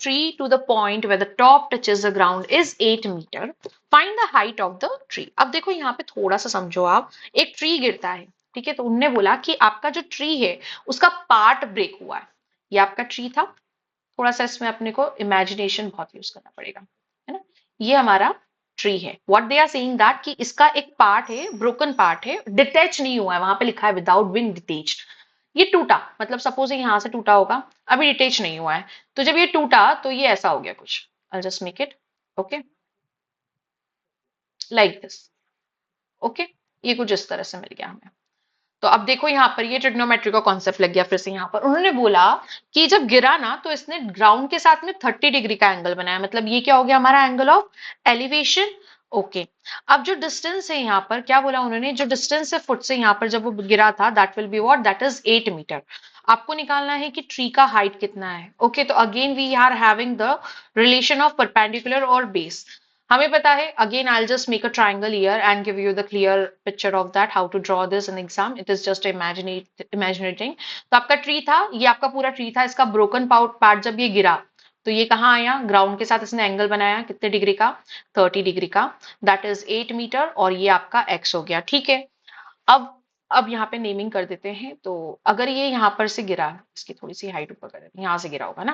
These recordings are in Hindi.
tree to the point where the top touches the ground is 8 meter. Find the height of the tree. अब देखो यहाँ पे थोड़ा सा समझो आप, एक ट्री गिरता है, ठीक है, तो उनने बोला कि आपका जो ट्री है उसका पार्ट ब्रेक हुआ है। ये आपका ट्री था, थोड़ा सा इसमें अपने को इमेजिनेशन बहुत यूज करना पड़ेगा, है ना। ये हमारा ट्री है। What they are saying that कि इसका एक पार्ट है, ब्रोकन पार्ट है, डिटेच नहीं हुआ है, वहां पे लिखा है विदाउट बीइंग डिटेच्ड। ये टूटा, मतलब सपोज यहां से टूटा होगा, अभी डिटेच नहीं हुआ है, तो जब ये टूटा तो ये ऐसा हो गया कुछ। आई just make it okay like this. Okay, ये कुछ इस तरह से मिल गया हमें। तो अब देखो यहाँ पर ये ट्रिग्नोमेट्री का कॉन्सेप्ट लग गया फिर से। यहाँ पर उन्होंने बोला कि जब गिरा ना तो इसने ग्राउंड के साथ में 30 डिग्री का एंगल बनाया, मतलब ये क्या हो गया हमारा एंगल ऑफ एलिवेशन। ओके, अब जो डिस्टेंस है यहाँ पर क्या बोला उन्होंने, जो डिस्टेंस है फुट से यहाँ पर जब वो गिरा था, that will be what, that is 8 metre. आपको निकालना है कि ट्री का हाइट कितना है। ओके, तो again we are having the relation of perpendicular और बेस। हमें पता है, again I just make a triangle here and give you the clear picture of that how to draw this in exam. It is just imaginating. तो आपका ट्री था, ये आपका पूरा ट्री था, इसका ब्रोकन पार्ट जब ये गिरा तो ये कहाँ आया, ग्राउंड के साथ इसने एंगल बनाया कितने डिग्री का, 30 डिग्री का, दैट इज 8 मीटर, और ये आपका एक्स हो गया। ठीक है, अब अब यहाँ पे नेमिंग कर देते हैं। तो अगर ये यहाँ पर से गिरा, इसकी थोड़ी सी हाइट ऊपर कर, यहाँ से गिरा होगा ना,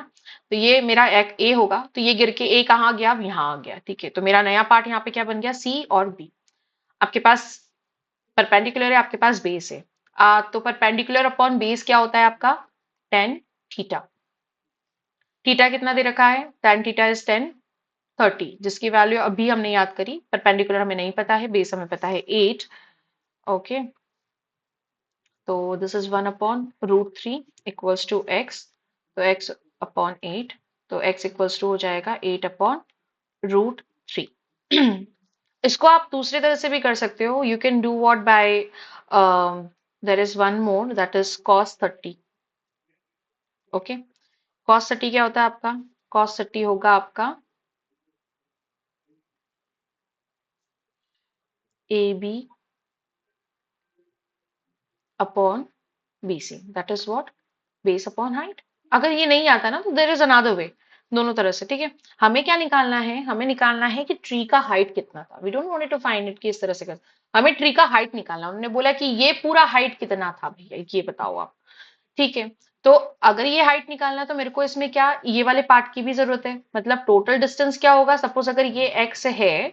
तो ये मेरा एक ए होगा, तो ये गिर के ए कहाँ गया, अब यहाँ आ गया। ठीक है, तो मेरा नया पार्ट यहाँ पे क्या बन गया, सी और बी। आपके पास परपेंडिकुलर है, आपके पास बेस है। तो परपेंडिकुलर अपॉन बेस क्या होता है आपका, टेन थीटा। थीटा कितना दे रखा है, टेन थीटा इज 1030, जिसकी वैल्यू अभी हमने याद करी। परपेंडिकुलर हमें नहीं पता है, बेस हमें पता है 8। ओके, तो this is 1/√3 equals to X, तो x अपॉन 8, तो x इक्वल्स टू हो जाएगा 8/√3। इसको आप दूसरी तरह से भी कर सकते हो, you can do what by, there is one more, that is cos 30। Okay, cos 30 क्या होता है आपका, cos 30 होगा आपका A B upon B C, that is what, base upon height. अगर ये नहीं आता ना तो देर इज अनदर वे, दोनों तरह से। ठीक है, हमें क्या निकालना है, हमें निकालना है कि ट्री का हाइट कितना था। We don't want to find it कि इस तरह से कर, हमें ट्री का हाइट निकालना। उन्होंने बोला कि ये पूरा हाइट कितना था भैया, ये बताओ आप। ठीक है, तो अगर ये हाइट निकालना है तो मेरे को इसमें क्या, ये वाले पार्ट की भी जरूरत है, मतलब टोटल डिस्टेंस क्या होगा। सपोज अगर ये एक्स है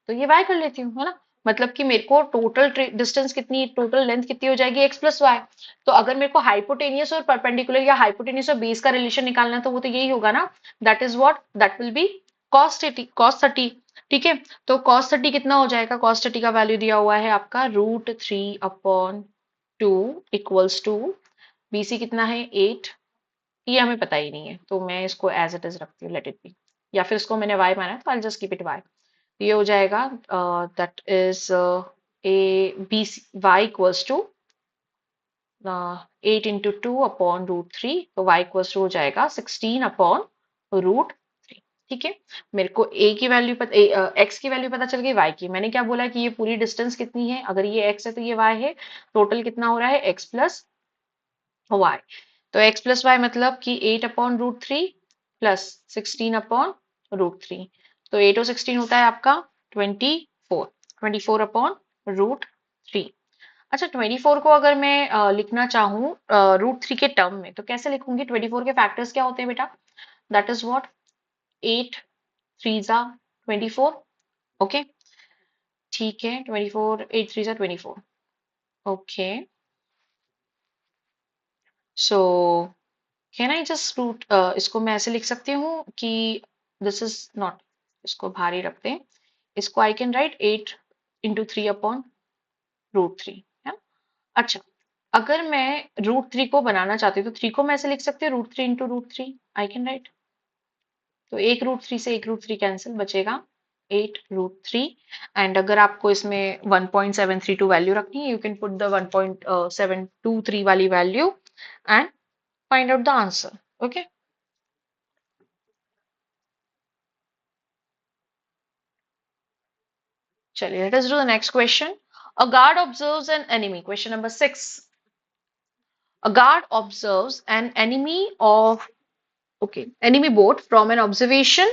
तो ये y कर लेती हूँ, है ना। मतलब कि मेरे को टोटल डिस्टेंस कितनी, टोटल लेंथ कितनी हो जाएगी, x प्लस वाई। तो अगर मेरे को हाइपोटेनियस और परपेंडिकुलर या हाइपोटेनियस और बेस का रिलेशन निकालना है तो वो तो यही होगा ना, that is what, that will B cos 30। ठीक है, तो cos 30 कितना हो जाएगा, cos 30 का वैल्यू दिया हुआ है आपका √3/2 इक्वल्स टू, bc कितना है 8, ये हमें पता ही नहीं है, तो मैं इसको एज इट इज रखती हूँ, लेट इट बी। या फिर इसको मैंने y माना है तो I just keep it y। ये हो जाएगा, that is A B Y equals to 8 × 2/√3, तो y इक्वल्स टू हो जाएगा 16/√3। ठीक है, मेरे को a की वैल्यू पता, x की वैल्यू पता चल गई, y की। मैंने क्या बोला कि ये पूरी डिस्टेंस कितनी है, अगर ये x है तो ये y है, टोटल कितना हो रहा है x प्लस y। तो x प्लस वाई मतलब कि 8/√3 प्लस 16/√3, तो 8 और 16 होता है आपका 24, 24/√3। अच्छा, 24 को अगर मैं लिखना चाहूँ √3 के टर्म में तो कैसे लिखूंगी, 24 के फैक्टर्स क्या होते हैं बेटा, दैट इज व्हाट, 8 3 जा 24। ओके, ठीक है, 24, 8 3 जा 24। Okay, so can I just root, इसको मैं ऐसे लिख सकती हूँ कि दिस इज नॉट, इसको भारी रखते हैं, इसको आई कैन राइट 8 × 3/√3, है ना? अच्छा, अगर मैं √3 को बनाना चाहती हूँ तो 3 को मैं ऐसे लिख सकती हूँ √3 × √3, आई कैन राइट। तो एक √3 से एक √3 कैंसिल, बचेगा 8 √3। एंड अगर आपको इसमें 1.732 वैल्यू रखनी है, यू कैन पुट द 1.723 वाली value and find out the answer. Okay, चलिए, let us do the next question. A guard observes an enemy. Question number 6. A guard observes an enemy of Okay, enemy boat from an observation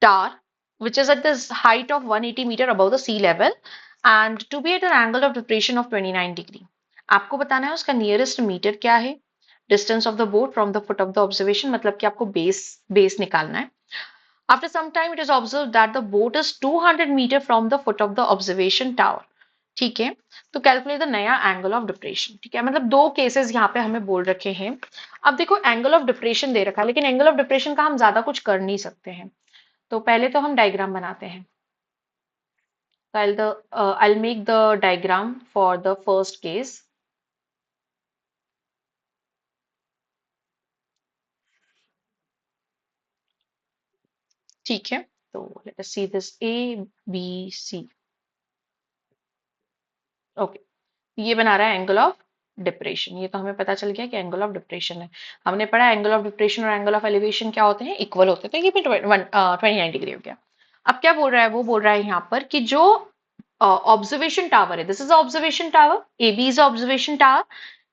tower, which is at the height of 180 meter above the sea level and to be at an angle of depression of 29 degree. आपको बताना है उसका नियरेस्ट मीटर क्या है, distance of the boat from the foot of the observation, मतलब कि आपको बेस निकालना है. After some time, it is observed that the boat is 200 meter from the foot of the observation tower. ठीक है, तो कैलकुलेट द नया एंगल ऑफ डिप्रेशन. ठीक है, मतलब दो केसेस यहाँ पे हमें बोल रखे हैं. अब देखो एंगल ऑफ डिप्रेशन दे रखा है, लेकिन एंगल ऑफ डिप्रेशन का हम ज्यादा कुछ कर नहीं सकते हैं. तो पहले तो हम डायग्राम बनाते हैं. So I'll make the diagram for the first case. ठीक है, तो let us see this A B C. Okay, ये बना रहा है एंगल ऑफ डिप्रेशन. ये तो हमें पता चल गया कि एंगल ऑफ डिप्रेशन है. हमने पढ़ा एंगल ऑफ डिप्रेशन और एंगल ऑफ एलिवेशन क्या होते हैं, इक्वल होते हैं. तो ये भी 29 डिग्री हो गया. अब क्या बोल रहा है, वो बोल रहा है यहाँ पर कि जो ऑब्जर्वेशन टावर है, this is observation tower, A B is observation tower.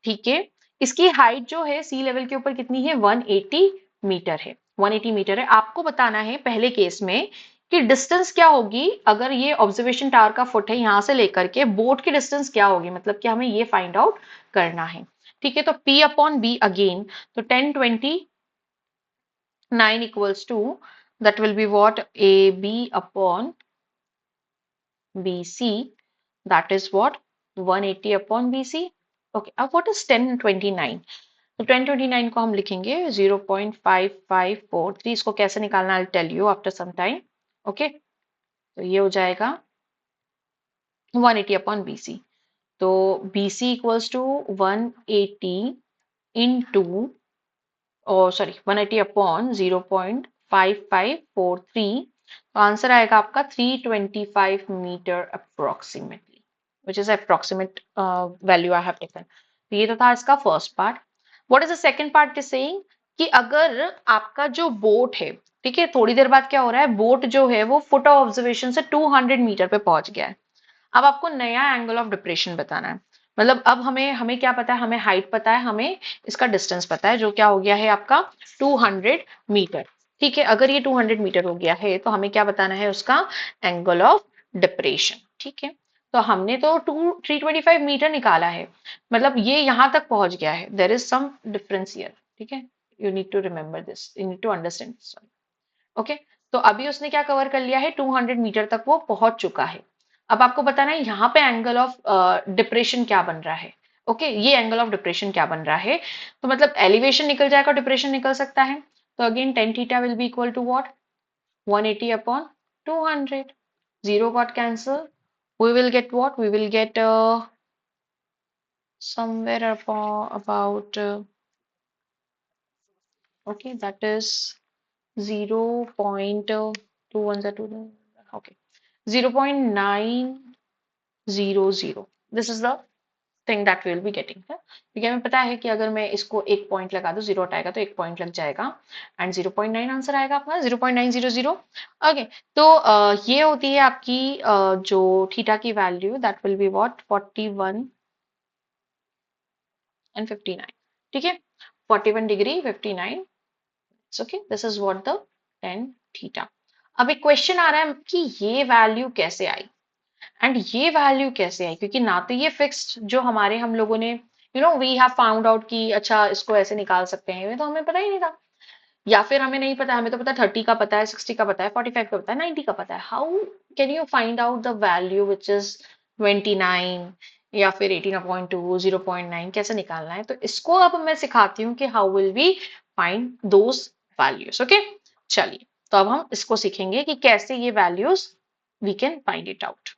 ठीक है, इसकी हाइट जो है सी लेवल के ऊपर कितनी है, 180 मीटर है. 180 मीटर है. आपको बताना है पहले केस में कि डिस्टेंस क्या होगी अगर ये ऑब्जर्वेशन टावर का फुट है यहां से लेकर के बोट की डिस्टेंस क्या होगी, मतलब कि हमें ये फाइंड आउट करना है. ठीक है, तो P अपॉन बी अगेन, तो 1029 equals to that will be what, A B upon B C, that is what 180 upon B C. Okay, अब व्हाट इज 1029, तो 1029 को हम लिखेंगे 0.5543. इसको कैसे निकालना I tell you after some time. Okay, तो ये हो जाएगा 180 अपॉन बी सी. तो B C equals to 180 into, और सॉरी 180 अपॉन 0.5543. तो आंसर आएगा आपका 325 metre approximately, which is approximate value I have taken. तो ये तो था इसका first part. What is the second part is saying कि अगर आपका जो बोट है, ठीक है, थोड़ी देर बाद क्या हो रहा है, बोट जो है वो फुट ऑफ ऑब्जर्वेशन से 200 मीटर पे पहुंच गया है. अब आपको नया एंगल ऑफ डिप्रेशन बताना है. मतलब अब हमें हमें क्या पता है, हमें हाइट पता है, हमें इसका डिस्टेंस पता है जो क्या हो गया है आपका 200 मीटर. ठीक है, अगर ये 200 मीटर हो गया है तो हमें क्या बताना है, उसका एंगल ऑफ डिप्रेशन. ठीक है, तो हमने तो 325 मीटर निकाला है, मतलब ये यहां तक पहुंच गया है. There is some difference here. ठीक है, you need to remember this, you need to understand. Okay, तो अभी उसने क्या कवर कर लिया है, 200 मीटर तक वो पहुंच चुका है. अब आपको बताना है यहाँ पे एंगल ऑफ डिप्रेशन क्या बन रहा है. ओके, ये एंगल ऑफ डिप्रेशन क्या बन रहा है, तो मतलब एलिवेशन निकल जाएगा, डिप्रेशन निकल सकता है. तो again tan theta will be equal to what, 180 upon 200. Zero got cancel, we will get what, we will get somewhere about okay, that is 0.21, okay, 0.900. This is the thing that will be getting. क्योंकि हमें पता है कि अगर मैं इसको एक पॉइंट लगा दूं, जीरो आएगा तो एक पॉइंट लग जाएगा, एंड 0.9 आंसर आएगा आपका, 0.900. ओके, तो ये होती है आपकी जो थीटा की value, that will be what 41 and 59. ठीक है, 41 degree 59. Okay, this is what the tan theta. अब एक क्वेश्चन आ रहा है कि ये वैल्यू कैसे आई एंड ये वैल्यू कैसे आई, क्योंकि ना तो ये फिक्स्ड जो हमारे हम लोगों ने वी हैव फाउंड आउट कि अच्छा इसको ऐसे निकाल सकते हैं, ये तो हमें पता ही नहीं था. या फिर हमें नहीं पता, हमें तो पता 30 का पता है, 60 का पता है, 45 का पता है, 90 का पता है. How can you find out the value which is 29 या फिर 18.2, 0.9 कैसे निकालना है. तो इसको अब मैं सिखाती हूँ कि how will we find those values. Okay, चलिए, तो अब हम इसको सीखेंगे कि कैसे ये values we can find it out.